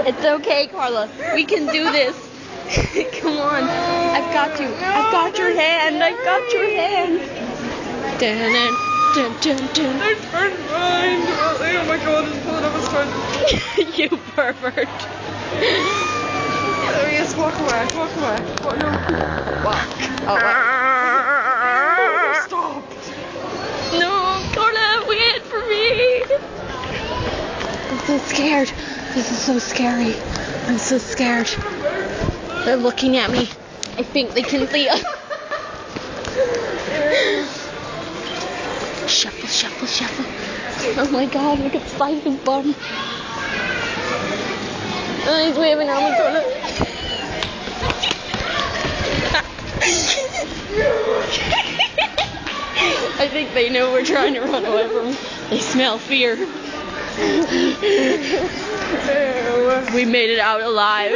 It's okay, Carla. We can do this. Come on. I've got you. I've got your hand. I've got your hand. Dun, dun, dun, dun, dun. I turned blind. Oh my god, this bullet was turned. You pervert. Oh yes, walk away. Walk away. Walk, no. Walk. Oh, Stop. no, Carla, wait for me. I'm so scared. This is so scary. I'm so scared. They're looking at me. I think they can see us. Shuffle, shuffle, shuffle. Oh my god, look at Simon's bum. Oh, he's waving at me, Carla. I think they know we're trying to run away from them. They smell fear. We made it out alive.